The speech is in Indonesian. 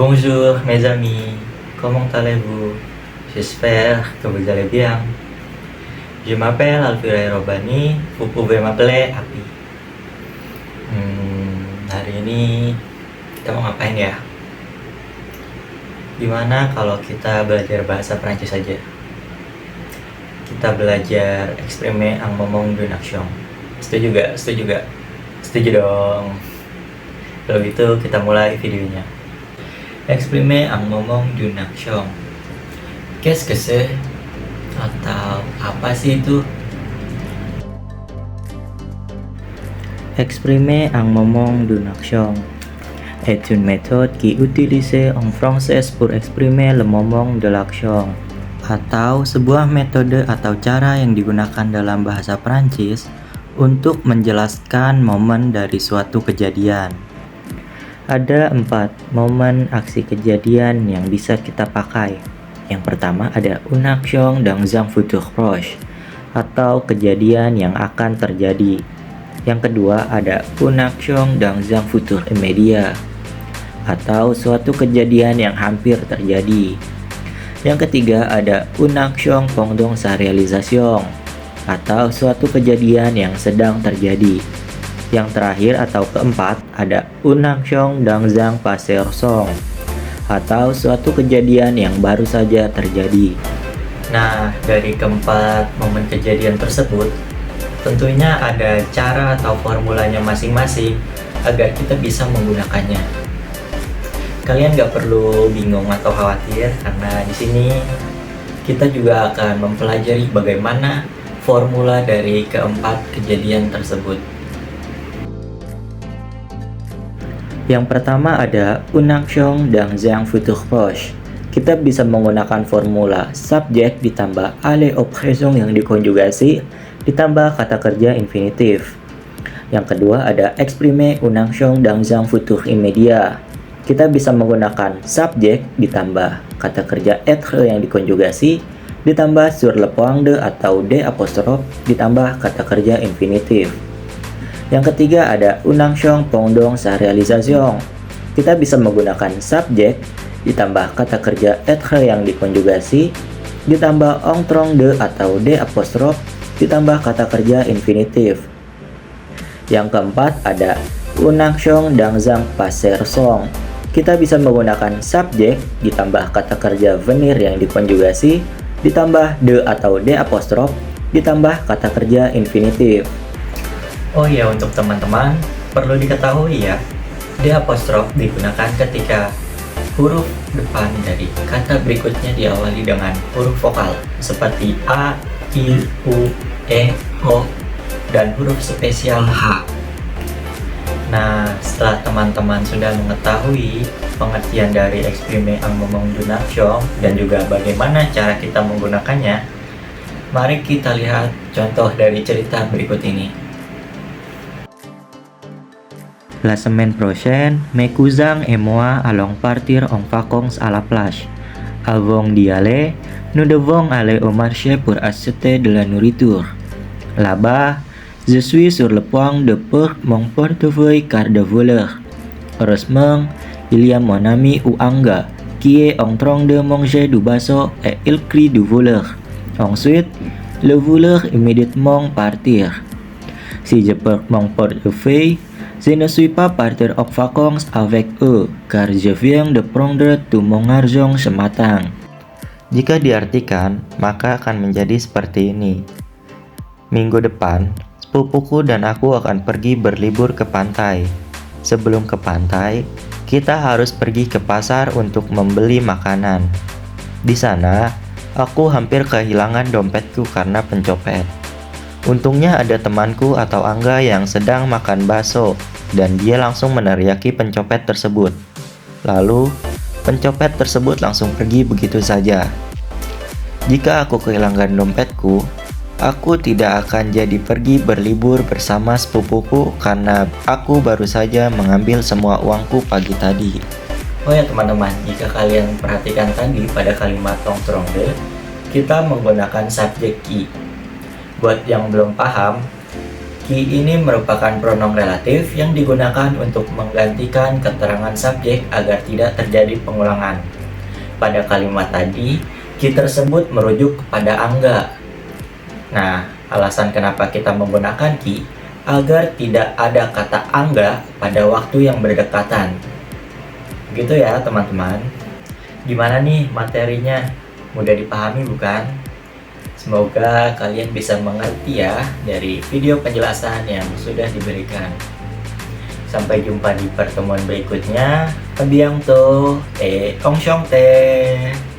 Bonjour mes amis, comment allez-vous? J'espère que vous allez bien. Je m'appelle Alfira Robani, vous pouvez m'appeler Api. Hari ini kita mau ngapain ya? Gimana kalau kita belajar bahasa Prancis aja? Kita belajar exprimer en moment d'une action. Setuju gak? Setuju gak? Setuju dong. Kalau gitu kita mulai videonya. Exprimer en moment d'une action. Qu'est-ce que c'est? Atau apa sih itu? Exprimer en moment d'une action est une méthode qui est utilisée en français pour exprimer le moment de l'action, atau sebuah metode atau cara yang digunakan dalam bahasa Prancis untuk menjelaskan momen dari suatu kejadian. Ada 4 momen aksi kejadian yang bisa kita pakai. Yang pertama ada une action dans un futur proche, atau kejadian yang akan terjadi. Yang kedua ada une action dans un futur immédiat, atau suatu kejadian yang hampir terjadi. Yang ketiga ada une action pendant sa réalisation, atau suatu kejadian yang sedang terjadi. Yang terakhir atau keempat ada une action dans un passé récent, atau suatu kejadian yang baru saja terjadi. Nah, dari keempat momen kejadian tersebut, tentunya ada cara atau formulanya masing-masing agar kita bisa menggunakannya. Kalian gak perlu bingung atau khawatir karena di sini kita juga akan mempelajari bagaimana formula dari keempat kejadian tersebut. Yang pertama ada une action dans un futur proche. Kita bisa menggunakan formula subjek ditambah aller au présent yang dikonjugasi ditambah kata kerja infinitif. Yang kedua ada exprimer une action dans un futur immédiat. Kita bisa menggunakan subjek ditambah kata kerja être yang dikonjugasi ditambah sur le point de atau de apostrophe ditambah kata kerja infinitif. Yang ketiga ada une action pendant sa réalisation. Kita bisa menggunakan subjek ditambah kata kerja être yang dikonjugasi ditambah entrant de atau de apostrophe ditambah kata kerja infinitif. Yang keempat ada une action dans un passé récent. Kita bisa menggunakan subjek ditambah kata kerja venir yang dikonjugasi ditambah de atau de apostrophe ditambah kata kerja infinitif. Oh iya, untuk teman-teman perlu diketahui ya, de apostrophe digunakan ketika huruf depan dari kata berikutnya diawali dengan huruf vokal seperti a, i, u, e, o, dan huruf spesial h. Nah, setelah teman-teman sudah mengetahui pengertian dari exprimer en moment d'une action dan juga bagaimana cara kita menggunakannya, mari kita lihat contoh dari cerita berikut ini. La semaine prochaine, mes cousins et moi allons partir en vacances à la plage. Avant d'y aller, nous devons aller au marché pour acheter de la nourriture. Là-bas, je suis sur le point de perdre mon portefeuille car de voleurs. Heureusement, il y a mon ami Uanga qui est en train de manger du baso et il crie du voleur. Ensuite, le voleur immédiatement partir. Si je perds mon portefeuille, je ne suis pas parti en vacances avec eux car je viens de prendre tout mon argent ce matin. Jika diartikan, maka akan menjadi seperti ini. Minggu depan, sepupuku dan aku akan pergi berlibur ke pantai. Sebelum ke pantai, kita harus pergi ke pasar untuk membeli makanan. Di sana, aku hampir kehilangan dompetku karena pencopet. Untungnya ada temanku atau Angga yang sedang makan bakso dan dia langsung meneriaki pencopet tersebut. Lalu, pencopet tersebut langsung pergi begitu saja. Jika aku kehilangan dompetku, aku tidak akan jadi pergi berlibur bersama sepupuku karena aku baru saja mengambil semua uangku pagi tadi. Oh ya teman-teman, jika kalian perhatikan tadi pada kalimat tongtronde, kita menggunakan subjek ki. Buat yang belum paham, Ki ini merupakan pronom relatif yang digunakan untuk menggantikan keterangan subjek agar tidak terjadi pengulangan. Pada kalimat tadi, ki tersebut merujuk kepada angga. Nah, alasan kenapa kita menggunakan ki agar tidak ada kata angga pada waktu yang berdekatan. Begitu ya teman-teman. Gimana nih materinya? Mudah dipahami bukan? Semoga kalian bisa mengerti ya dari video penjelasan yang sudah diberikan. Sampai jumpa di pertemuan berikutnya. Tabiang to, ong syong teh.